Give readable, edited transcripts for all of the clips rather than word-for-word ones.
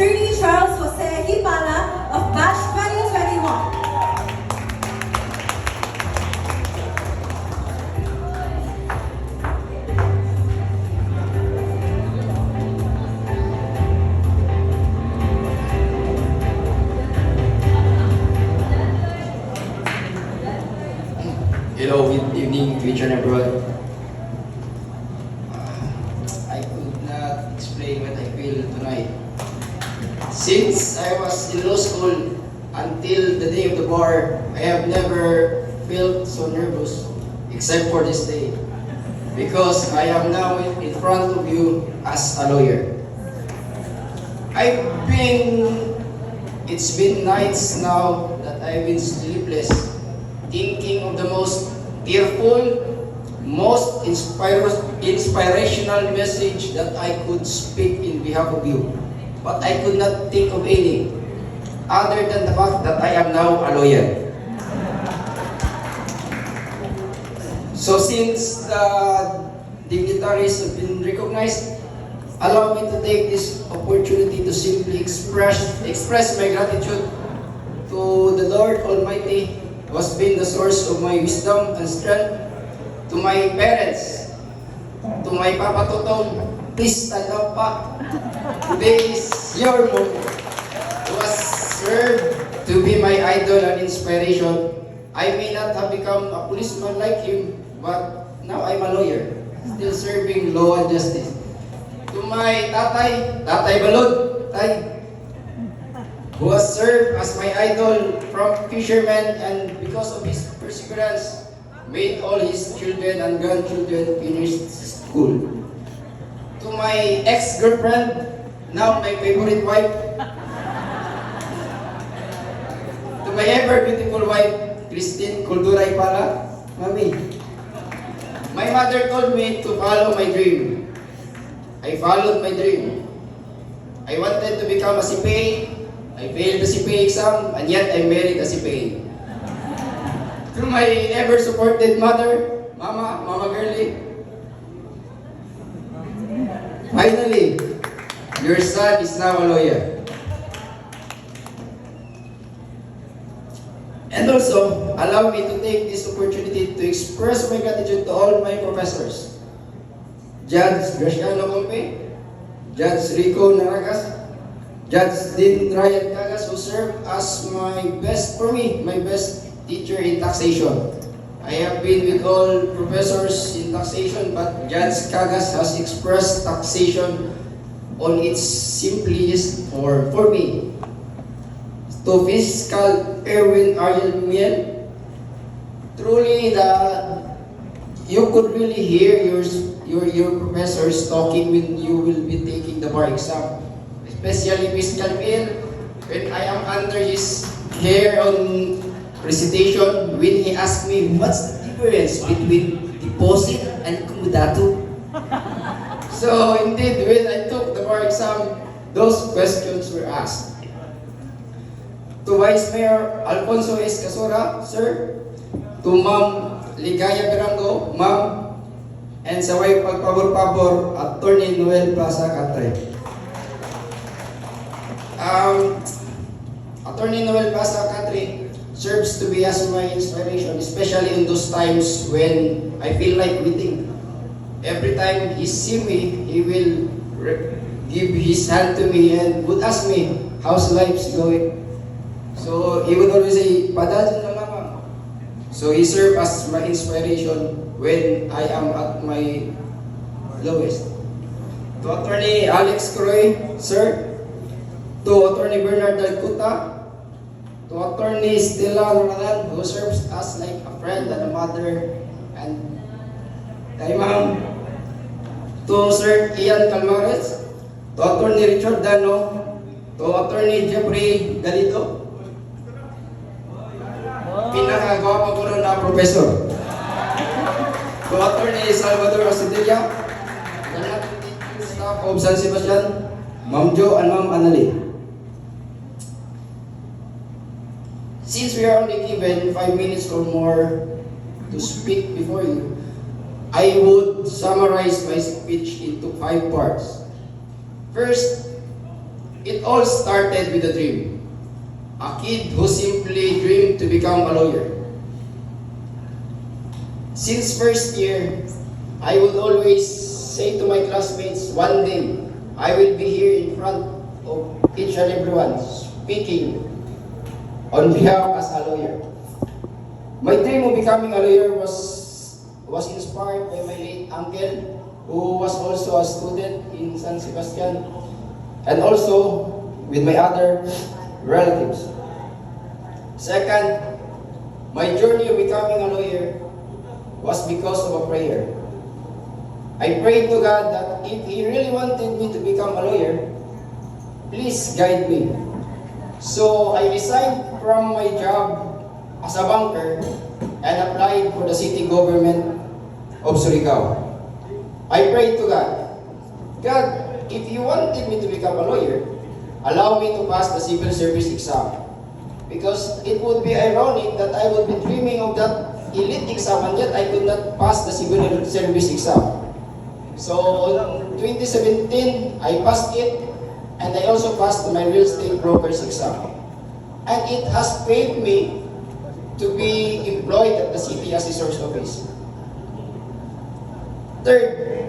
Attorney Charles Jose Hipala of Batch 2021. Hello, good evening to each and everyone. I could not explain what I feel tonight. Since I was in law school until the day of the bar, I have never felt so nervous except for this day. Because I am now in front of you as a lawyer. It's been nights now that I've been sleepless, thinking of the most tearful, most inspirational message that I could speak in behalf of you. But I could not think of any other than the fact that I am now a lawyer. So since the dignitaries have been recognized, allow me to take this opportunity to simply express my gratitude to the Lord Almighty, who has been the source of my wisdom and strength, to my parents, to my Papa Totong, please stand up pa. Today is your moment. Who has served to be my idol and inspiration. I may not have become a policeman like him, but now I'm a lawyer, still serving law and justice. To my Tatay Balod, Tay, who has served as my idol from fisherman and because of his perseverance, made all his children and grandchildren finish school. To my ex-girlfriend, now my favorite wife. To my ever beautiful wife, Christine Kulduray Pala, Mami. My mother told me to follow my dream. I followed my dream. I wanted to become a CPA. I failed the CPA exam, and yet I married a CPA. To my ever-supported mother, Mama Girlie, finally, your son is now a lawyer. And also, allow me to take this opportunity to express my gratitude to all my professors. Judge Graciano Compe, Judge Rico Naragas, Judge Dean Ryan Cagas, who served as my best teacher in taxation. I have been with all professors in taxation, but Judge Cagas has expressed taxation on its simplest for me. To Fiscal Erwin Ariel Miel, truly you could really hear your professors talking when you will be taking the bar exam. Especially Fiscal Miel, when I am under his hair on recitation, when he asked me, what's the difference between deposit and comodato? So indeed, when I took the bar exam, those questions were asked. To Vice Mayor Alfonso S. Casora, sir. To Ma'am Ligaya Berango, ma'am. And sa way pagpabor-pabor, Attorney Noel Plaza Catre. Attorney Noel Plaza Catre serves to be as my inspiration, especially in those times when I feel like quitting. Every time he see me, he will give his hand to me and would ask me, how's life's going? So he would always say, padadyan lang naman. So he served as my inspiration when I am at my lowest. To Attorney Alex Croy, sir. To Attorney Bernard Dalcuta. To Attorney Stella Ronalan, who serves as like a friend and a mother. And kay ma'am. To Sir Ian Calmares. To Attorney Richard Dano. To Attorney Jeffrey Galito. Pinakagawa ko na professor. To Attorney Salvador Asidilla, staff of San Sebastian, Ma'am Jo and Ma'am Annalyn. Since we are only given 5 minutes or more to speak before you, I would summarize my speech into 5 parts. First, It all started with a dream. A kid who simply dreamed to become a lawyer. Since first year, I would always say to my classmates, one day, I will be here in front of each and everyone, speaking on behalf as a lawyer. My dream of becoming a lawyer was inspired by my late uncle, who was also a student in San Sebastian, and also with my other relatives. Second, my journey of becoming a lawyer was because of a prayer. I prayed to God that if He really wanted me to become a lawyer, please guide me. So I resigned from my job as a banker and applied for the city government of Surigao. I prayed to God, God, if you wanted me to become a lawyer, allow me to pass the civil service exam. Because it would be ironic that I would be dreaming of that elite exam and yet I could not pass the civil service exam. So in 2017, I passed it and I also passed my real estate broker's exam. And it has paid me to be employed at the city assessor's office. Third,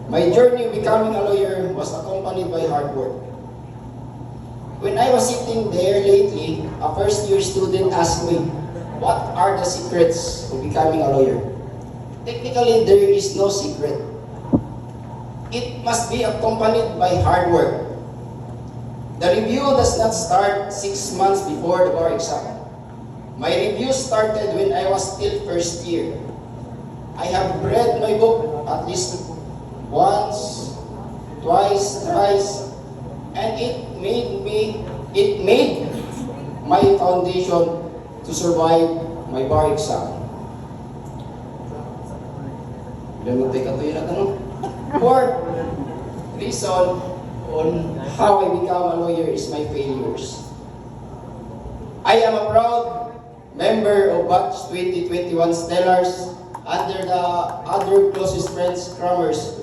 my journey of becoming a lawyer was accompanied by hard work. When I was sitting there lately, a first-year student asked me, what are the secrets of becoming a lawyer? Technically, there is no secret. It must be accompanied by hard work. The review does not start 6 months before the bar exam. My review started when I was still first year. I have read my book at least once, twice, thrice, and it made my foundation to survive my bar exam. Fourth reason on how I become a lawyer is my failures. I am a proud member of Batch 2021 Stellars under the other closest friends, Crummers.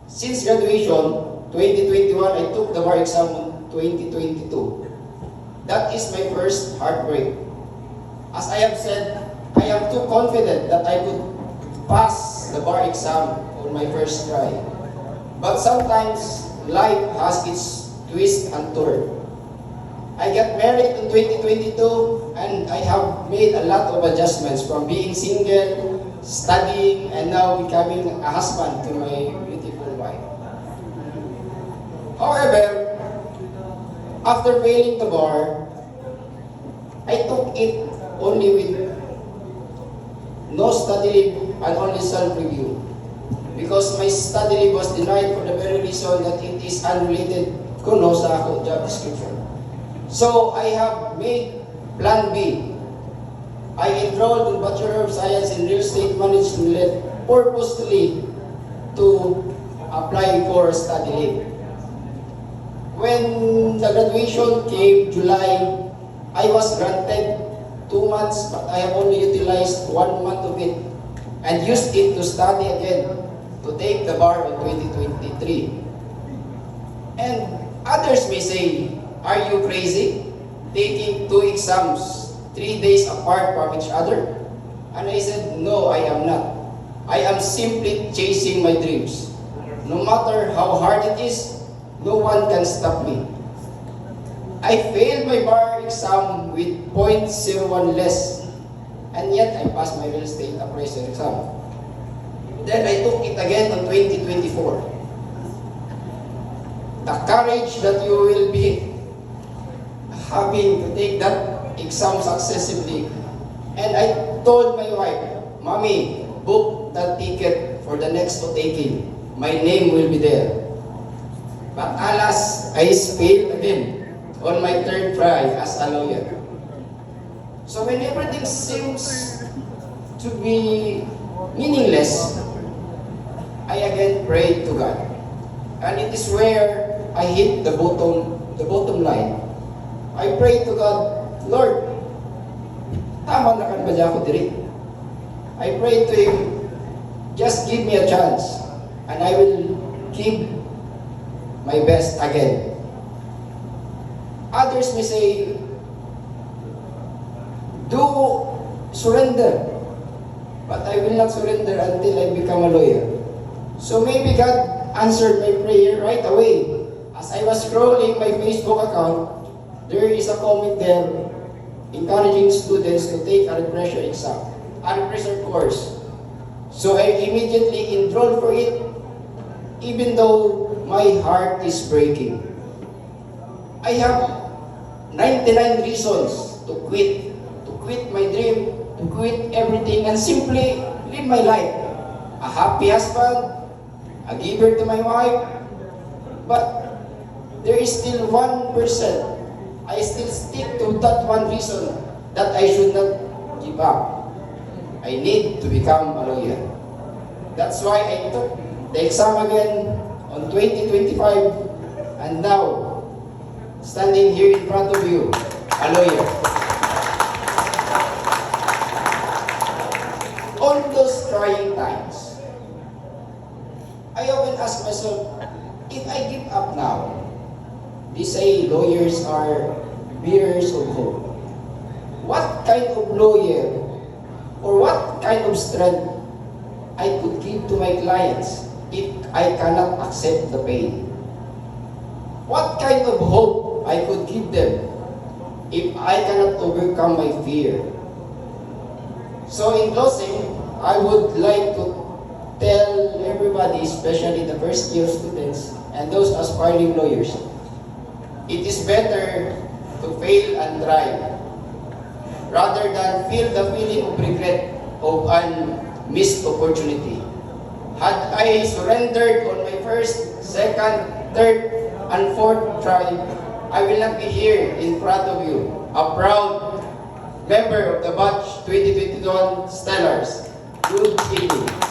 Since graduation, 2021, I took the bar exam in 2022. That is my first heartbreak. As I have said, I am too confident that I could pass the bar exam on my first try. But sometimes, life has its twist and turn. I got married in 2022 and I have made a lot of adjustments from being single, studying, and now becoming a husband to my beautiful wife. However, after failing the bar, I took it only with no study leave and only self-review. Because my study leave was denied for the very reason that it is unrelated kuno sa akong job description. So I have made plan B. I enrolled in Bachelor of Science in Real Estate Management purposely to apply for study leave. When the graduation came, July, I was granted 2 months, but I have only utilized 1 month of it and used it to study again to take the bar in 2023. And others may say, are you crazy? Taking 2 exams 3 days apart from each other? And I said, no, I am not. I am simply chasing my dreams. No matter how hard it is, no one can stop me. I failed my bar exam with 0.01 less, and yet I passed my real estate appraiser exam. Then I took it again on 2024. The courage that you will be having to take that exam successively. And I told my wife, Mommy, book that ticket for the next taking. My name will be there. But alas, I failed again on my third try as a lawyer. So when everything seems to be meaningless, I again prayed to God. And it is where I hit the bottom line. I prayed to God, Lord, tama na kan ba niya ako diri? I prayed to Him, just give me a chance, and I will give my best again. others may say, do surrender. But I will not surrender until I become a lawyer. So maybe God answered my prayer right away. As I was scrolling my Facebook account, there is a comment there encouraging students to take a refresher exam, a refresher course. So I immediately enrolled for it, even though my heart is breaking. I have 99 reasons to quit my dream, to quit everything and simply live my life. A happy husband, a giver to my wife, but there is still 1%. I still stick to that one reason that I should not give up. I need to become a lawyer. That's why I took the exam again on 2025 and now standing here in front of you, a lawyer. On those trying times, I often ask myself, if I give up now, they say lawyers are bearers of hope. What kind of lawyer or what kind of strength I could give to my clients if I cannot accept the pain? What kind of hope I could give them if I cannot overcome my fear? So in closing, I would like to tell everybody, especially the first year students and those aspiring lawyers, it is better to fail and try rather than feel the feeling of regret of an missed opportunity. Had I surrendered on my first, second, third, and fourth try, I will not be here in front of you, a proud member of the batch 2021 Stellars. Good evening.